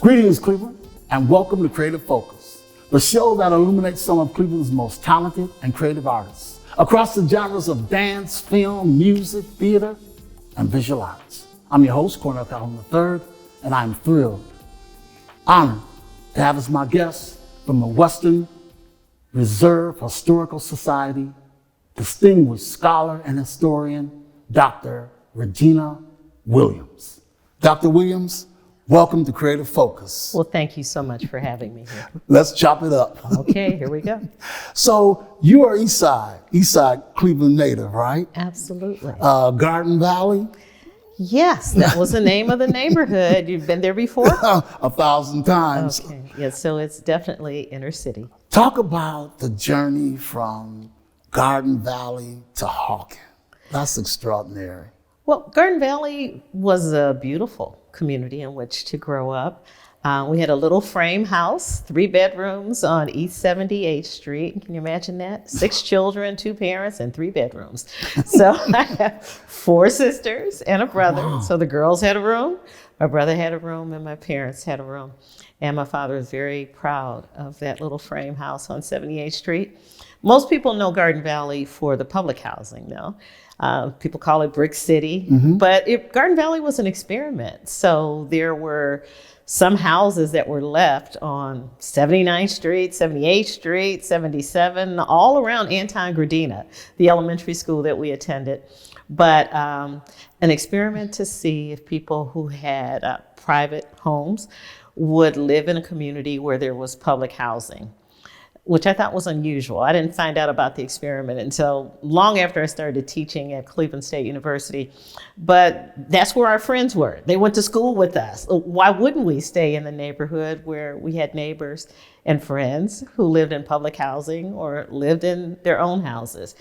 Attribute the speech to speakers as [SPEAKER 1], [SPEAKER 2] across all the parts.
[SPEAKER 1] Greetings, Cleveland, and welcome to Creative Focus, the show that illuminates some of Cleveland's most talented and creative artists across the genres of dance, film, music, theater, and visual arts. I'm your host, Cornell Calhoun III, and I'm thrilled, honored to have as my guest from the Western Reserve Historical Society, distinguished scholar and historian, Dr. Regennia Williams. Dr. Williams, welcome to Creative Focus.
[SPEAKER 2] Well, thank you so much for having me here.
[SPEAKER 1] Let's chop it up.
[SPEAKER 2] Okay, here we go.
[SPEAKER 1] So you are East Side Cleveland native, right?
[SPEAKER 2] Absolutely.
[SPEAKER 1] Garden Valley?
[SPEAKER 2] Yes, that was the name of the neighborhood. You've been there before?
[SPEAKER 1] 1,000 times.
[SPEAKER 2] Okay, yeah, so it's definitely inner city.
[SPEAKER 1] Talk about the journey from Garden Valley to Hawken. That's extraordinary.
[SPEAKER 2] Well, Garden Valley was a beautiful community in which to grow up. We had a little frame house, 3 bedrooms on East 78th Street. Can you imagine that? 6 children, 2 parents, and 3 bedrooms. So I have 4 sisters and a brother. Wow. So the girls had a room, my brother had a room, and my parents had a room. And my father is very proud of that little frame house on 78th Street. Most people know Garden Valley for the public housing, though. People call it Brick City, but Garden Valley was an experiment. So there were some houses that were left on 79th Street, 78th Street, 77, all around Anton Gradina, the elementary school that we attended. But an experiment to see if people who had private homes would live in a community where there was public housing, which I thought was unusual. I didn't find out about the experiment until long after I started teaching at Cleveland State University. But that's where our friends were. They went to school with us. Why wouldn't we stay in the neighborhood where we had neighbors and friends who lived in public housing or lived in their own houses?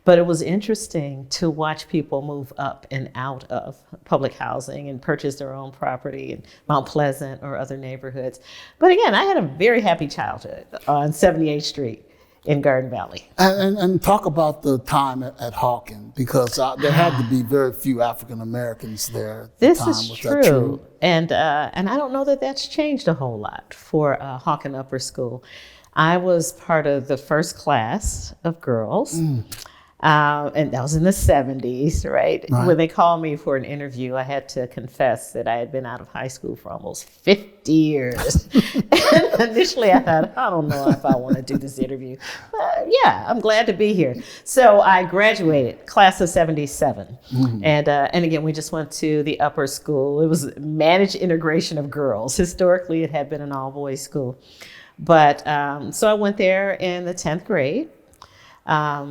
[SPEAKER 2] But it was interesting to watch people move up and out of public housing and purchase their own property in Mount Pleasant or other neighborhoods. But again, I had a very happy childhood on 78th Street in Garden Valley.
[SPEAKER 1] And talk about the time at Hawken, because there had to be very few African Americans there at the
[SPEAKER 2] this
[SPEAKER 1] time.
[SPEAKER 2] is
[SPEAKER 1] Was
[SPEAKER 2] true.
[SPEAKER 1] that true?
[SPEAKER 2] And I don't know that that's changed a whole lot for Hawken Upper School. I was part of the first class of girls. And that was in the 70s, right? When they called me for an interview, I had to confess that I had been out of high school for almost 50 years. And initially I thought, I don't know if I want to do this interview. But yeah, I'm glad to be here. So I graduated, class of 77. And again, we just went to the upper school. It was managed integration of girls. Historically, it had been an all-boys school. But so I went there in the 10th grade.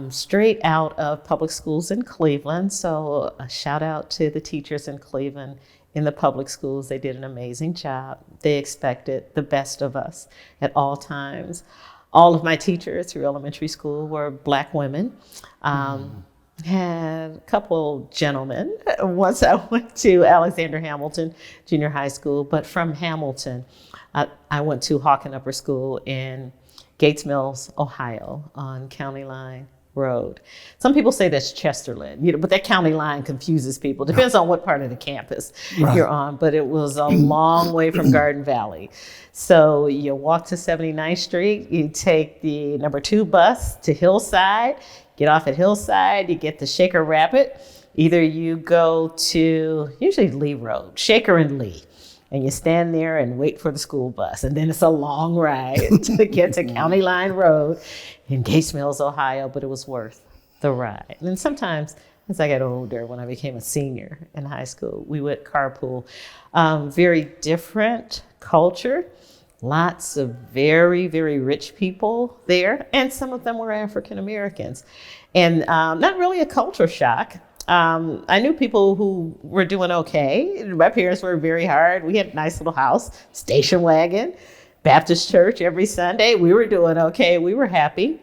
[SPEAKER 2] Straight out of public schools in Cleveland. So a shout out to the teachers in Cleveland in the public schools. They did an amazing job. They expected the best of us at all times. All of my teachers through elementary school were Black women. Had a couple gentlemen once I went to Alexander Hamilton Junior High School, but from Hamilton, I went to Hawken Upper School in Gates Mills, Ohio, on County Line Road. Some people say that's Chesterland, but that county line confuses people. Depends on what part of the campus you're on, but it was a long way from Garden Valley. So you walk to 79th Street, you take the number 2 bus to Hillside, get off at Hillside, you get to Shaker Rapid. Either you go to, usually Lee Road, Shaker and Lee. And you stand there and wait for the school bus. And then it's a long ride to get to County Line Road in Gates Mills, Ohio, but it was worth the ride. And then sometimes, as I got older, when I became a senior in high school, we would carpool. Very different culture, lots of very, very rich people there, and some of them were African Americans. And not really a culture shock. I knew people who were doing okay. My parents worked very hard. We had a nice little house, station wagon, Baptist church every Sunday. We were doing okay. We were happy.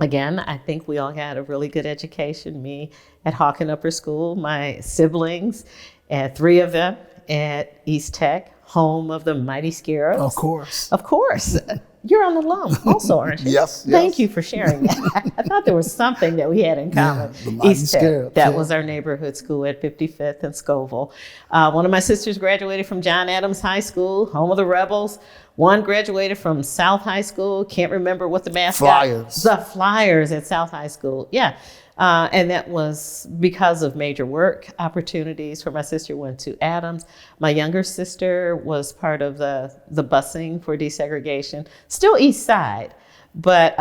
[SPEAKER 2] Again, I think we all had a really good education. Me at Hawken Upper School, my siblings, and 3 of them at East Tech, home of the Mighty Scarabs.
[SPEAKER 1] Of course.
[SPEAKER 2] Of course. you're an alum also, aren't you?
[SPEAKER 1] Yes.
[SPEAKER 2] Thank you for sharing that. I thought there was something that we had in common.
[SPEAKER 1] the Mighty
[SPEAKER 2] East Tech.
[SPEAKER 1] Scarabs,
[SPEAKER 2] That
[SPEAKER 1] yeah.
[SPEAKER 2] was our neighborhood school at 55th and Scoville. One of my sisters graduated from John Adams High School, home of the Rebels. One graduated from South High School. Can't remember what the mascot.
[SPEAKER 1] Flyers.
[SPEAKER 2] The Flyers at South High School. Yeah. And that was because of major work opportunities, where my sister went to Adams. My younger sister was part of the busing for desegregation, still East Side, but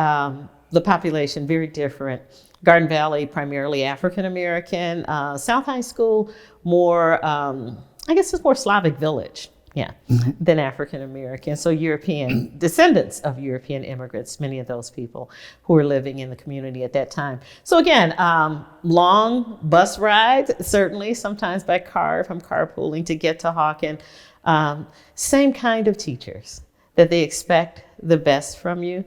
[SPEAKER 2] the population very different. Garden Valley, primarily African American. South High School, more, I guess it's more Slavic village. Yeah, than African American. So European, descendants of European immigrants, many of those people who were living in the community at that time. So again, long bus rides, certainly, sometimes by car if I'm carpooling to get to Hawken. Same kind of teachers, that they expect the best from you.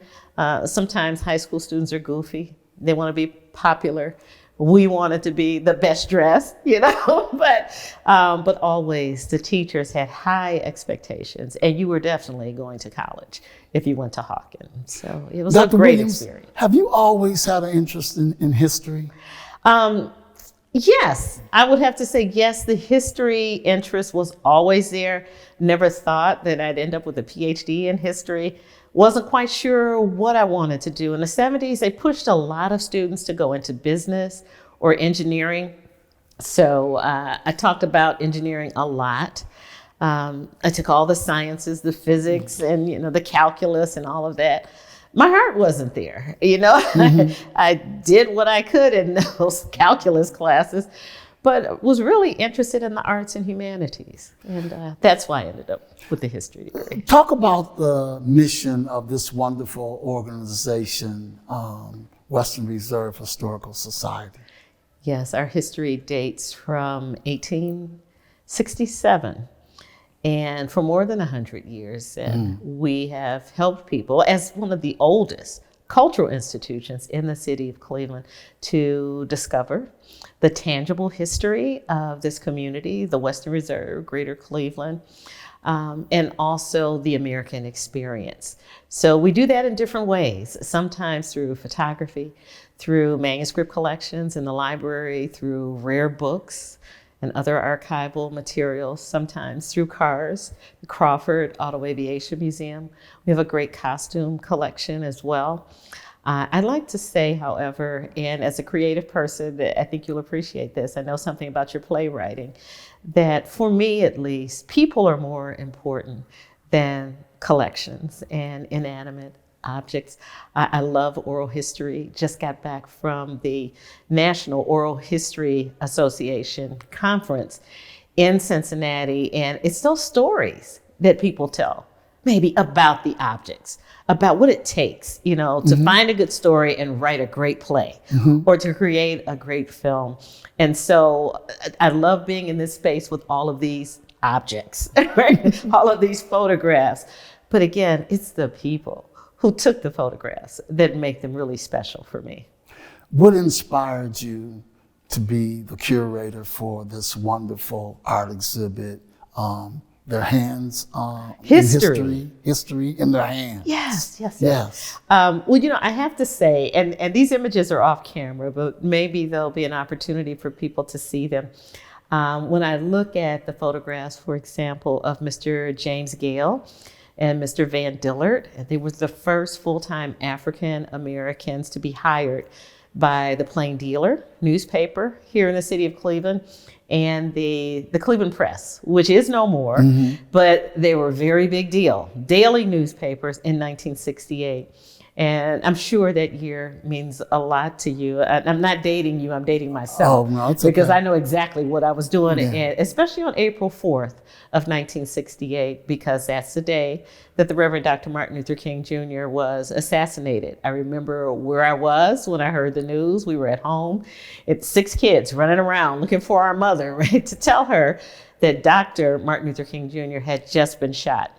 [SPEAKER 2] Sometimes high school students are goofy. They want to be popular. We wanted to be the best dressed, but always the teachers had high expectations, and you were definitely going to college if you went to Hawken. So it was
[SPEAKER 1] Dr.
[SPEAKER 2] a great
[SPEAKER 1] Williams,
[SPEAKER 2] experience.
[SPEAKER 1] have you always had an interest in history?
[SPEAKER 2] Yes, I would have to say yes. The history interest was always there. Never thought that I'd end up with a PhD in history. Wasn't quite sure what I wanted to do. In the 70s, they pushed a lot of students to go into business or engineering. So I talked about engineering a lot. I took all the sciences, the physics, and the calculus and all of that. My heart wasn't there, I did what I could in those calculus classes, but was really interested in the arts and humanities. And that's why I ended up with the history degree.
[SPEAKER 1] Talk about the mission of this wonderful organization, Western Reserve Historical Society.
[SPEAKER 2] Yes, our history dates from 1867. And for more than 100 years, we have helped people, as one of the oldest cultural institutions in the city of Cleveland, to discover the tangible history of this community, the Western Reserve, Greater Cleveland, and also the American experience. So we do that in different ways, sometimes through photography, through manuscript collections in the library, through rare books and other archival materials, sometimes through cars, the Crawford Auto Aviation Museum. We have a great costume collection as well. I'd like to say, however, and as a creative person, I think you'll appreciate this, I know something about your playwriting, that for me at least, people are more important than collections and inanimate objects. I love oral history. Just got back from the National Oral History Association conference in Cincinnati, and it's those stories that people tell, maybe about the objects, about what it takes, to find a good story and write a great play or to create a great film. And so I love being in this space with all of these objects, right? All of these photographs. But again, it's the people who took the photographs that make them really special for me.
[SPEAKER 1] What inspired you to be the curator for this wonderful art exhibit, Their Hands
[SPEAKER 2] History.
[SPEAKER 1] History in Their Hands?
[SPEAKER 2] Yes. Well, I have to say, and these images are off camera, but maybe there'll be an opportunity for people to see them. When I look at the photographs, for example, of Mr. James Gale and Mr. Van Dillard, they were the first full-time African Americans to be hired by the Plain Dealer newspaper here in the city of Cleveland and the Cleveland Press, which is no more, but they were a very big deal. Daily newspapers in 1968. And I'm sure that year means a lot to you. I'm not dating you, I'm dating myself.
[SPEAKER 1] Oh, no, it's okay.
[SPEAKER 2] Because I know exactly what I was doing,
[SPEAKER 1] Yeah.
[SPEAKER 2] and especially on April 4th of 1968, because that's the day that the Reverend Dr. Martin Luther King Jr. was assassinated. I remember where I was when I heard the news. We were at home. It's 6 kids running around looking for our mother, right, to tell her that Dr. Martin Luther King Jr. had just been shot.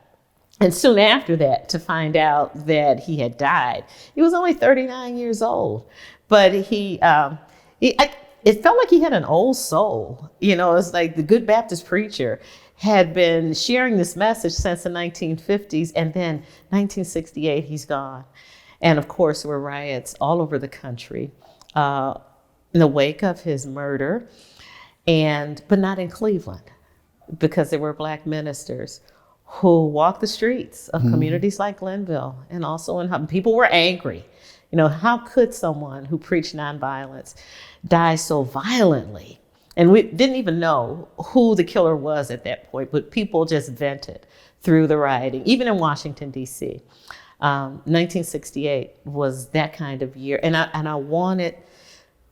[SPEAKER 2] And soon after that, to find out that he had died. He was only 39 years old, but it felt like he had an old soul. It's like the good Baptist preacher. had been sharing this message since the 1950s, and then 1968, he's gone. And of course, there were riots all over the country in the wake of his murder, but not in Cleveland, because there were Black ministers who walked the streets of communities like Glenville, and also people were angry. You know, how could someone who preached nonviolence die so violently? And we didn't even know who the killer was at that point, but people just vented through the rioting, even in Washington, D.C. 1968 was that kind of year. And I wanted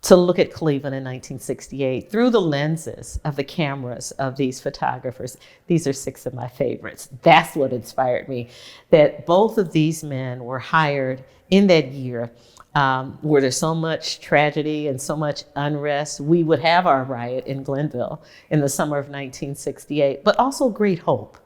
[SPEAKER 2] to look at Cleveland in 1968 through the lenses of the cameras of these photographers. These are 6 of my favorites. That's what inspired me, that both of these men were hired in that year where there's so much tragedy and so much unrest. We would have our riot in Glenville in the summer of 1968, but also great hope.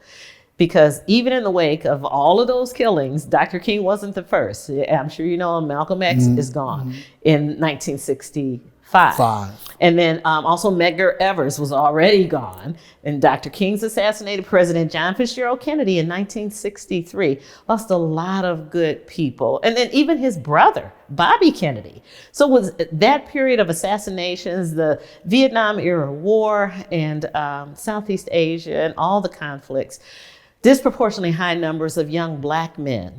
[SPEAKER 2] Because even in the wake of all of those killings, Dr. King wasn't the first. I'm sure you know Malcolm X is gone in 1965. And then also Medgar Evers was already gone. And Dr. King's assassinated. President John Fitzgerald Kennedy in 1963 lost a lot of good people. And then even his brother, Bobby Kennedy. So was that period of assassinations, the Vietnam era war, and Southeast Asia and all the conflicts, disproportionately high numbers of young Black men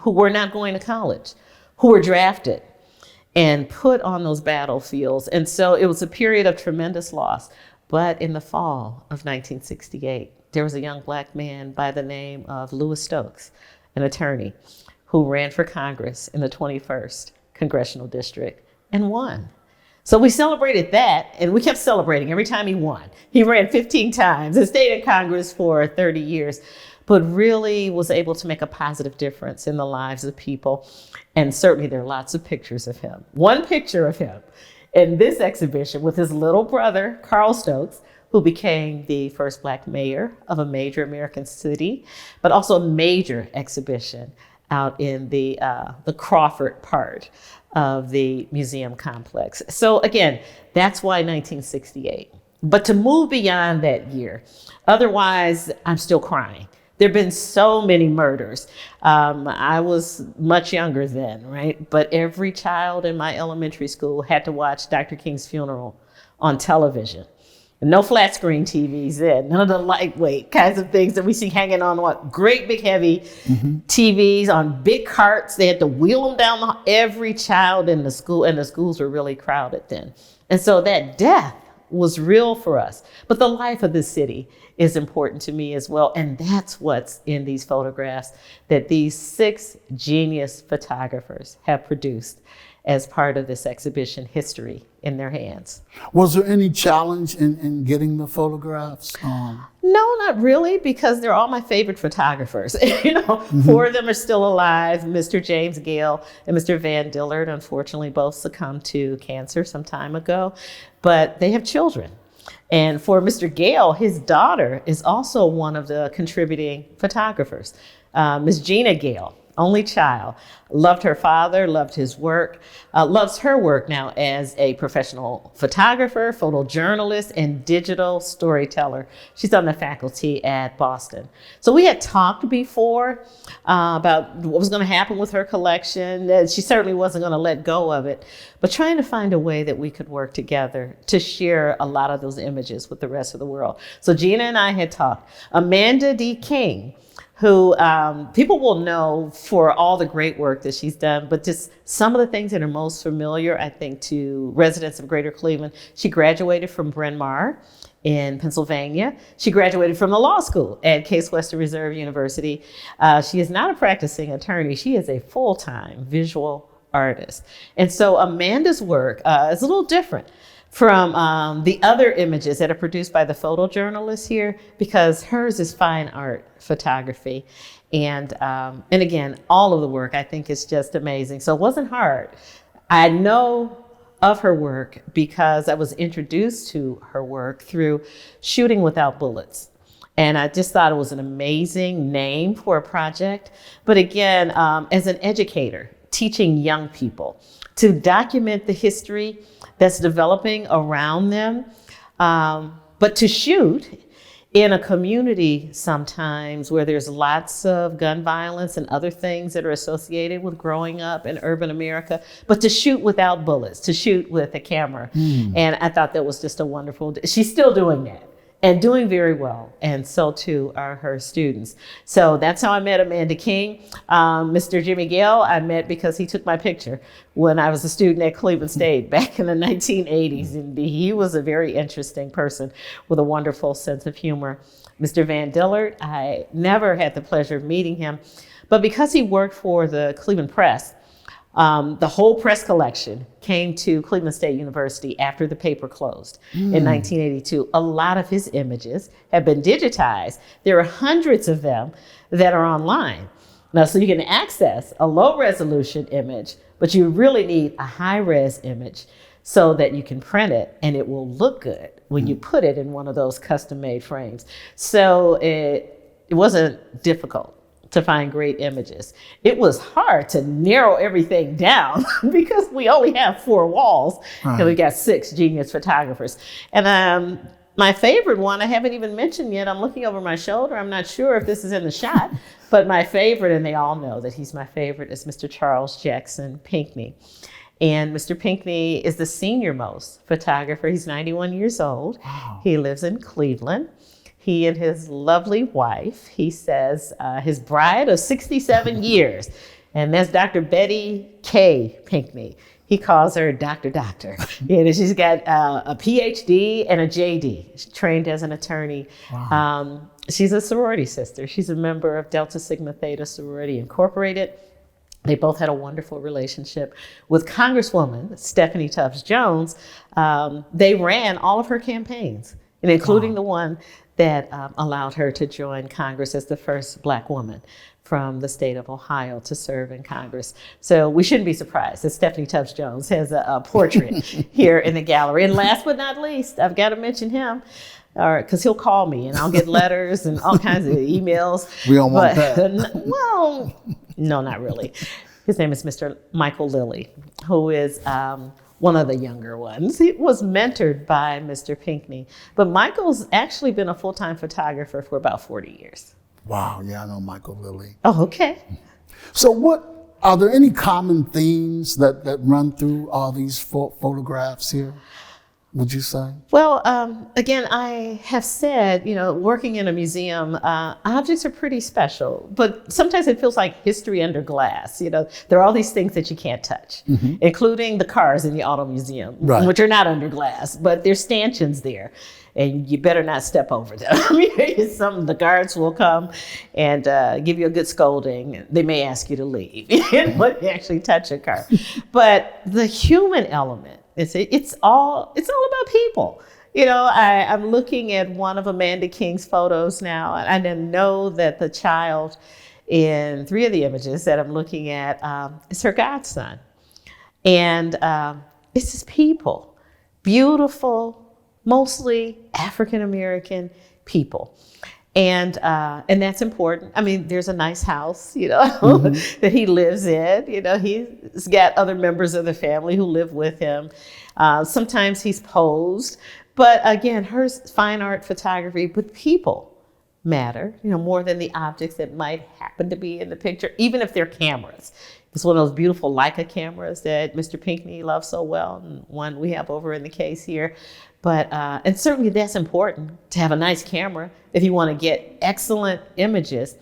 [SPEAKER 2] who were not going to college, who were drafted and put on those battlefields. And so it was a period of tremendous loss. But in the fall of 1968, there was a young Black man by the name of Louis Stokes, an attorney, who ran for Congress in the 21st Congressional District and won. So we celebrated that, and we kept celebrating every time he won. He ran 15 times and stayed in Congress for 30 years, but really was able to make a positive difference in the lives of people. And certainly there are lots of pictures of him. One picture of him in this exhibition with his little brother, Carl Stokes, who became the first Black mayor of a major American city, but also a major exhibition out in the Crawford part of the museum complex. So again, that's why 1968. But to move beyond that year, otherwise I'm still crying. There've been so many murders. I was much younger then, right? But every child in my elementary school had to watch Dr. King's funeral on television. No flat screen TVs then, none of the lightweight kinds of things that we see hanging on great big heavy TVs on big carts. They had to wheel them down every child in the school, and the schools were really crowded then. And so that death was real for us. But the life of the city is important to me as well. And that's what's in these photographs that these 6 genius photographers have produced as part of this exhibition history in their hands.
[SPEAKER 1] Was there any challenge in getting the photographs?
[SPEAKER 2] No, not really, because they're all my favorite photographers. 4 of them are still alive. Mr. James Gale and Mr. Van Dillard, unfortunately, both succumbed to cancer some time ago, but they have children. And for Mr. Gale, his daughter is also one of the contributing photographers, Miss Gina Gale. Only child, loved her father, loved his work, loves her work now as a professional photographer, photojournalist, and digital storyteller. She's on the faculty at Boston. So we had talked before about what was going to happen with her collection. She certainly wasn't going to let go of it, but trying to find a way that we could work together to share a lot of those images with the rest of the world. So Gina and I had talked. Amanda D. King, who people will know for all the great work that she's done, but just some of the things that are most familiar, I think, to residents of Greater Cleveland. She graduated from Bryn Mawr in Pennsylvania. She graduated from the law school at Case Western Reserve University. She is not a practicing attorney. She is a full-time visual artist. And so Amanda's work is a little different from the other images that are produced by the photojournalists here, because hers is fine art photography. And again, all of the work I think is just amazing. So it wasn't hard. I know of her work because I was introduced to her work through Shooting Without Bullets. And I just thought it was an amazing name for a project. But again, as an educator, teaching young people to document the history that's developing around them, but to shoot in a community sometimes where there's lots of gun violence and other things that are associated with growing up in urban America, but to shoot without bullets, to shoot with a camera. And I thought that was just a wonderful, she's still doing that. And doing very well, and so too are her students. So that's how I met Amanda King. Mr. Jimmy Gale, I met because he took my picture when I was a student at Cleveland State back in the 1980s. And he was a very interesting person with a wonderful sense of humor. Mr. Van Dillard, I never had the pleasure of meeting him, but because he worked for the Cleveland Press, the whole press collection came to Cleveland State University after the paper closed in 1982. A lot of his images have been digitized. There are hundreds of them that are online. Now, so you can access a low resolution image, but you really need a high res image so that you can print it and it will look good when you put it in one of those custom made frames. So it wasn't difficult to find great images. It was hard to narrow everything down because we only have 4 walls and we got 6 genius photographers. And my favorite one, I haven't even mentioned yet. I'm looking over my shoulder. I'm not sure if this is in the shot, but my favorite, and they all know that he's my favorite, is Mr. Charles Jackson Pinckney. And Mr. Pinckney is the senior most photographer. He's 91 years old. Wow. He lives in Cleveland. He and his lovely wife, he says, his bride of 67 years, and that's Dr. Betty K. Pinckney. He calls her Dr. Doctor. And she's got a PhD and a JD. She's trained as an attorney. Wow. She's a sorority sister. She's a member of Delta Sigma Theta Sorority Incorporated. They both had a wonderful relationship with Congresswoman Stephanie Tubbs Jones. They ran all of her campaigns, and including the one that allowed her to join Congress as the first Black woman from the state of Ohio to serve in Congress. So we shouldn't be surprised that Stephanie Tubbs Jones has a portrait here in the gallery. And last but not least, I've got to mention him, because he'll call me and I'll get letters and all kinds of emails.
[SPEAKER 1] We don't want that.
[SPEAKER 2] Well, no, not really. His name is Mr. Michael Lilly, who is one of the younger ones. He was mentored by Mr. Pinckney, but Michael's actually been a full-time photographer for about 40 years.
[SPEAKER 1] Wow, yeah, I know Michael Lilly.
[SPEAKER 2] Oh, okay.
[SPEAKER 1] So are there any common themes that run through all these photographs here, would you say?
[SPEAKER 2] Well, again, I have said, working in a museum, objects are pretty special, but sometimes it feels like history under glass. There are all these things that you can't touch, including the cars in the auto museum, which are not under glass, but there's stanchions there. And you better not step over them. Some of the guards will come and give you a good scolding. They may ask you to leave when you actually touch a car. But the human element, it's all about people. I'm looking at one of Amanda King's photos now, and I know that the child in 3 of the images that I'm looking at is her godson. And it's just people, beautiful, mostly African-American people. And that's important. I mean, there's a nice house, that he lives in. He's got other members of the family who live with him. Sometimes he's posed. But again, her fine art photography, but people matter, more than the objects that might happen to be in the picture, even if they're cameras. It's one of those beautiful Leica cameras that Mr. Pinckney loves so well, and one we have over in the case here. But, and certainly that's important to have a nice camera if you want to get excellent images,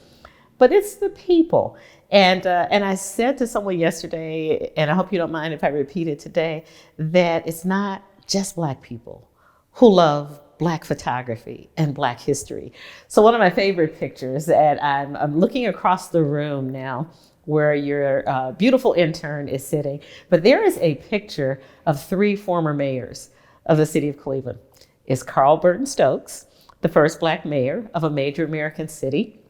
[SPEAKER 2] but it's the people. And I said to someone yesterday, and I hope you don't mind if I repeat it today, that it's not just Black people who love Black photography and Black history. So one of my favorite pictures that I'm looking across the room now where your beautiful intern is sitting, but there is a picture of 3 former mayors of the city of Cleveland. It's Carl Burton Stokes, the first Black mayor of a major American city.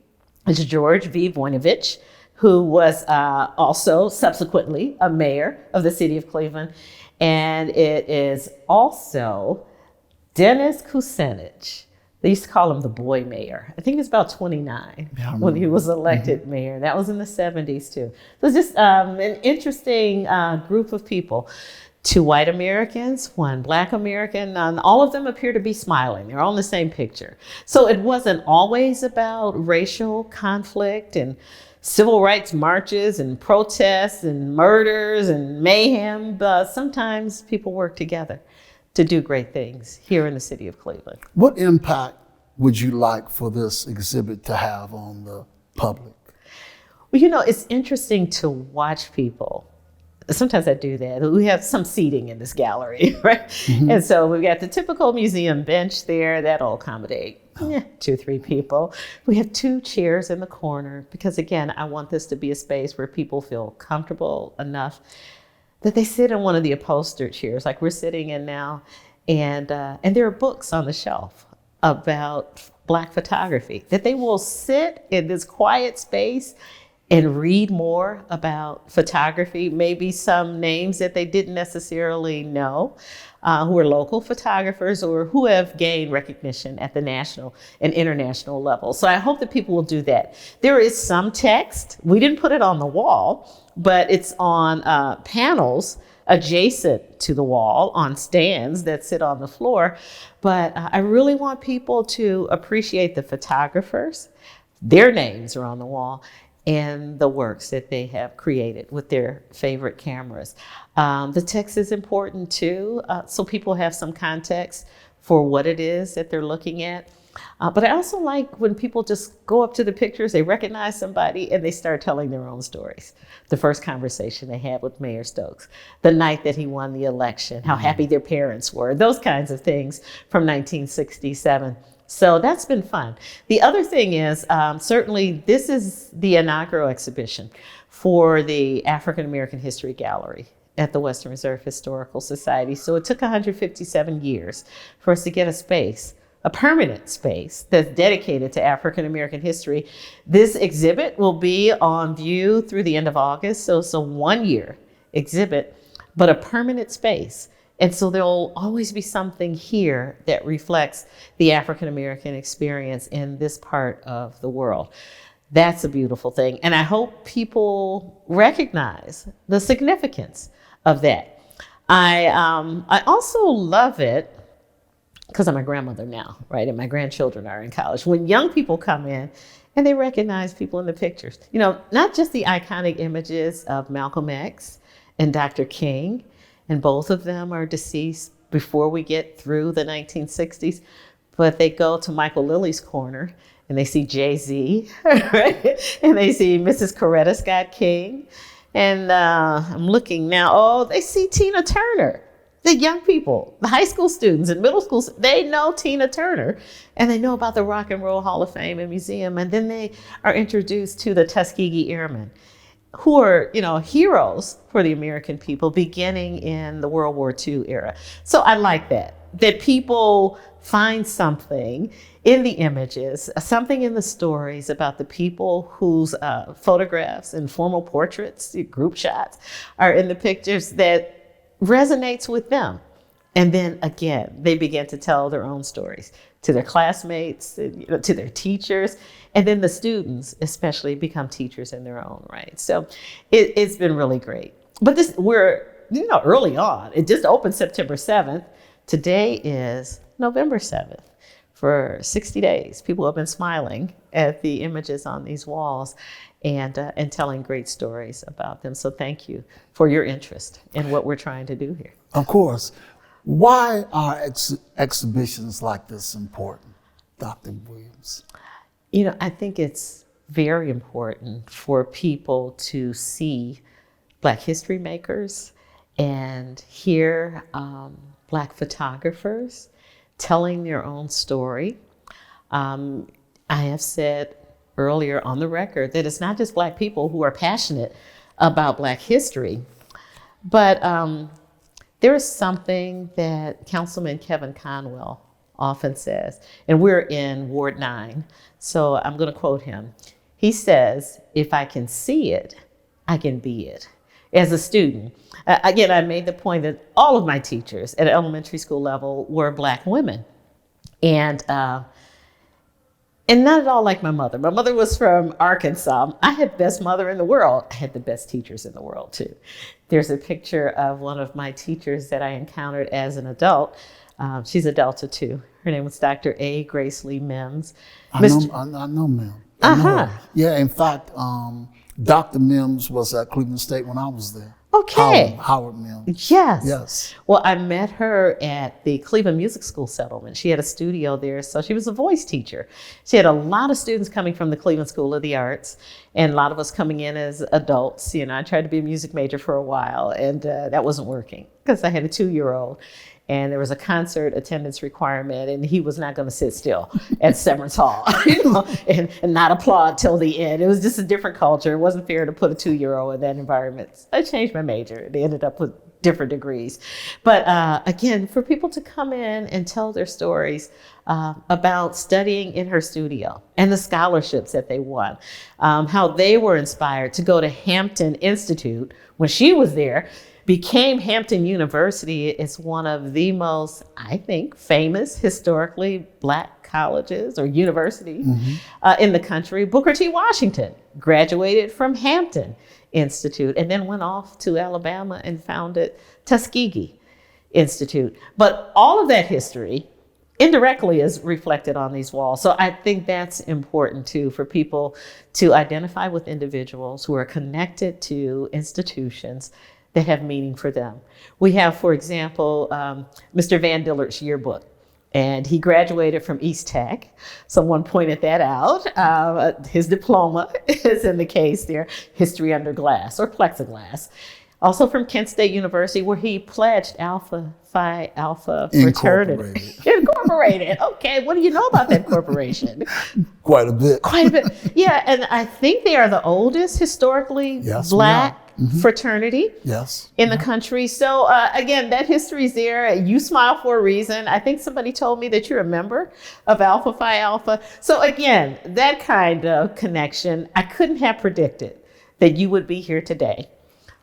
[SPEAKER 2] It's George V. Voinovich, who was also subsequently a mayor of the city of Cleveland. And it is also Dennis Kucinich. They used to call him the boy mayor. I think he was about 29 when he was elected mayor. That was in the 70s too. So it's just an interesting group of people 2 white Americans, 1 black American, and all of them appear to be smiling. They're all in the same picture. So it wasn't always about racial conflict and civil rights marches and protests and murders and mayhem, but sometimes people work together to do great things here in the city of Cleveland.
[SPEAKER 1] What impact would you like for this exhibit to have on the public?
[SPEAKER 2] Well, you know, it's interesting to watch people. Sometimes I do that. We have some seating in this gallery, right? Mm-hmm. And so we've got the typical museum bench there that'll accommodate 2, 3 people. We have 2 chairs in the corner because, again, I want this to be a space where people feel comfortable enough that they sit in one of the upholstered chairs like we're sitting in now. And there are books on the shelf about Black photography that they will sit in this quiet space and read more about photography, maybe some names that they didn't necessarily know, who are local photographers or who have gained recognition at the national and international level. So I hope that people will do that. There is some text. We didn't put it on the wall, but it's on panels adjacent to the wall on stands that sit on the floor. But I really want people to appreciate the photographers. Their names are on the wall, and the works that they have created with their favorite cameras. The text is important too, so people have some context for what it is that they're looking at. But I also like when people just go up to the pictures, they recognize somebody, and they start telling their own stories. The first conversation they had with Mayor Stokes, the night that he won the election, how happy their parents were, those kinds of things from 1967. So that's been fun. The other thing is, certainly this is the inaugural exhibition for the African American History Gallery at the Western Reserve Historical Society. So it took 157 years for us to get a space, a permanent space that's dedicated to African American history. This exhibit will be on view through the end of August. So it's a 1-year exhibit, but a permanent space. And so there'll always be something here that reflects the African American experience in this part of the world. That's a beautiful thing. And I hope people recognize the significance of that. I also love it because I'm a grandmother now, right? And my grandchildren are in college. When young people come in and they recognize people in the pictures, you know, not just the iconic images of Malcolm X and Dr. King, and both of them are deceased before we get through the 1960s, but they go to Michael Lilly's corner and they see Jay-Z, right? And they see Mrs. Coretta Scott King. And I'm looking now, they see Tina Turner. The young people, the high school students and middle school, they know Tina Turner, and they know about the Rock and Roll Hall of Fame and Museum. And then they are introduced to the Tuskegee Airmen, who are, you know, heroes for the American people beginning in the World War II era. So I like that people find something in the images, something in the stories about the people whose photographs and formal portraits, group shots, are in the pictures that resonates with them. And then again, they begin to tell their own stories to their classmates, to their teachers, and then the students especially become teachers in their own right. So it's been really great. But we're early on. It just opened September 7th. Today is November 7th. For 60 days, people have been smiling at the images on these walls and telling great stories about them. So thank you for your interest in what we're trying to do here.
[SPEAKER 1] Of course. Why are exhibitions like this important, Dr. Williams?
[SPEAKER 2] You know, I think it's very important for people to see Black history makers and hear Black photographers telling their own story. I have said earlier on the record that it's not just Black people who are passionate about Black history, but there is something that Councilman Kevin Conwell often says, and we're in Ward 9, so I'm going to quote him. He says, "If I can see it, I can be it." As a student, again, I made the point that all of my teachers at elementary school level were Black women. And And not at all like my mother. My mother was from Arkansas. I had the best mother in the world. I had the best teachers in the world too. There's a picture of one of my teachers that I encountered as an adult. She's a Delta too. Her name was Dr. A. Grace Lee Mims.
[SPEAKER 1] I know Mims. I know her. Yeah, in fact, Dr. Mims was at Cleveland State when I was there.
[SPEAKER 2] Okay.
[SPEAKER 1] Howard Mims.
[SPEAKER 2] Yes.
[SPEAKER 1] Yes.
[SPEAKER 2] Well, I met her at the Cleveland Music School settlement. She had a studio there, so she was a voice teacher. She had a lot of students coming from the Cleveland School of the Arts, and a lot of us coming in as adults. You know, I tried to be a music major for a while, and that wasn't working because I had a 2-year-old. And there was a concert attendance requirement, and he was not going to sit still at Severance Hall, and not applaud till the end. It was just a different culture. It wasn't fair to put a 2-year-old in that environment. I changed my major. They ended up with different degrees. But again, for people to come in and tell their stories about studying in her studio and the scholarships that they won, how they were inspired to go to Hampton Institute when she was there, became Hampton University. Is one of the most, I think, famous historically Black colleges or universities in the country. Booker T. Washington graduated from Hampton Institute and then went off to Alabama and founded Tuskegee Institute. But all of that history indirectly is reflected on these walls. So I think that's important too, for people to identify with individuals who are connected to institutions that have meaning for them. We have, for example, Mr. Van Dillert's yearbook, and he graduated from East Tech. Someone pointed that out. His diploma is in the case there, history under glass or plexiglass. Also from Kent State University, where he pledged Alpha Phi Alpha fraternity. Incorporated. Okay, what do you know about that corporation?
[SPEAKER 1] Quite a bit.
[SPEAKER 2] Quite a bit. Yeah, and I think they are the oldest historically Black fraternity in the country. So again, that history's there. You smile for a reason. I think somebody told me that you're a member of Alpha Phi Alpha. So again, that kind of connection, I couldn't have predicted that you would be here today,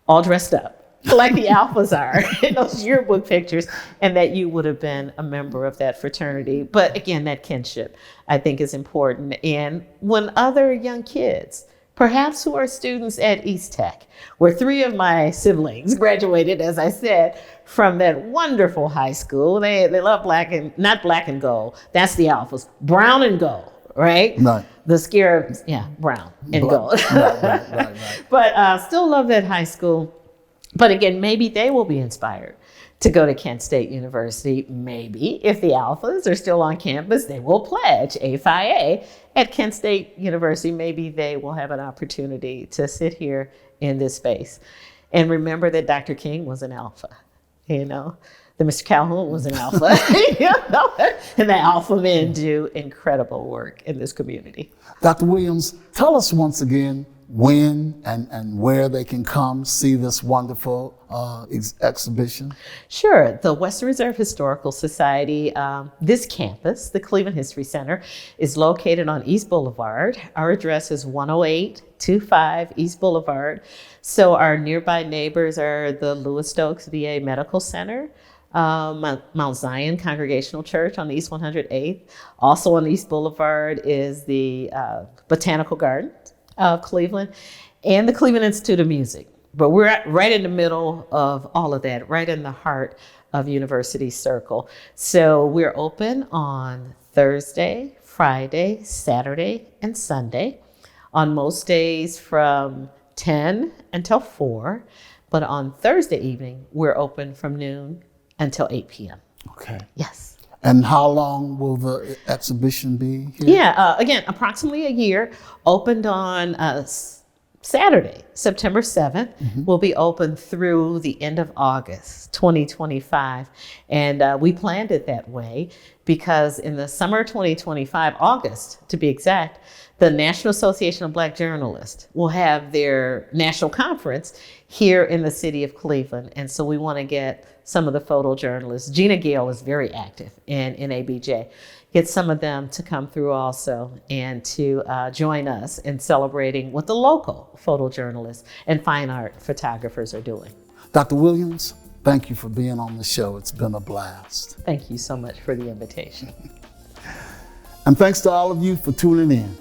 [SPEAKER 2] all dressed up like the Alphas are in those yearbook pictures, and that you would have been a member of that fraternity. But again, that kinship, I think, is important. And when other young kids, perhaps who are students at East Tech, where 3 of my siblings graduated, as I said, from that wonderful high school. They love not black and gold. That's the Alphas. Brown and gold, right?
[SPEAKER 1] Right.
[SPEAKER 2] The scare, brown and gold.
[SPEAKER 1] Right.
[SPEAKER 2] But still love that high school. But again, maybe they will be inspired to go to Kent State University. Maybe if the Alphas are still on campus, they will pledge A Phi A at Kent State University. Maybe they will have an opportunity to sit here in this space and remember that Dr. King was an Alpha, that Mr. Calhoun was an Alpha, and the Alpha men do incredible work in this community.
[SPEAKER 1] Dr. Williams, tell us once again when and where they can come see this wonderful exhibition.
[SPEAKER 2] Sure. The Western Reserve Historical Society, this campus, the Cleveland History Center, is located on East Boulevard. Our address is 10825 East Boulevard. So our nearby neighbors are the Louis Stokes VA Medical Center, Mount Zion Congregational Church on East 108th. Also on East Boulevard is the Botanical Garden of Cleveland, and the Cleveland Institute of Music. But we're right in the middle of all of that, right in the heart of University Circle. So we're open on Thursday, Friday, Saturday, and Sunday. On most days from 10 until 4. But on Thursday evening, we're open from noon until 8 p.m.
[SPEAKER 1] Okay.
[SPEAKER 2] Yes.
[SPEAKER 1] And how long will the exhibition be here?
[SPEAKER 2] Yeah, again, approximately a year. Opened on Saturday, September 7th. Will be open through the end of August 2025. And we planned it that way because in the summer 2025, August to be exact, the National Association of Black Journalists will have their national conference here in the city of Cleveland. And so we want to get some of the photojournalists. Gina Gale is very active in NABJ. Get some of them to come through also and to join us in celebrating what the local photojournalists and fine art photographers are doing.
[SPEAKER 1] Dr. Williams, thank you for being on the show. It's been a blast.
[SPEAKER 2] Thank you so much for the invitation.
[SPEAKER 1] And thanks to all of you for tuning in.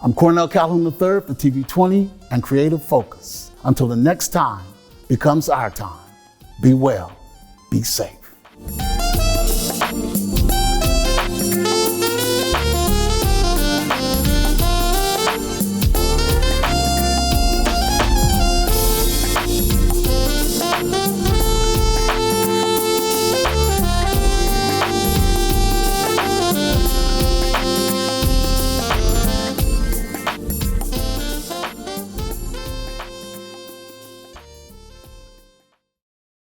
[SPEAKER 1] I'm Cornell Calhoun III for TV20 and Creative Focus. Until the next time becomes our time, be well, be safe.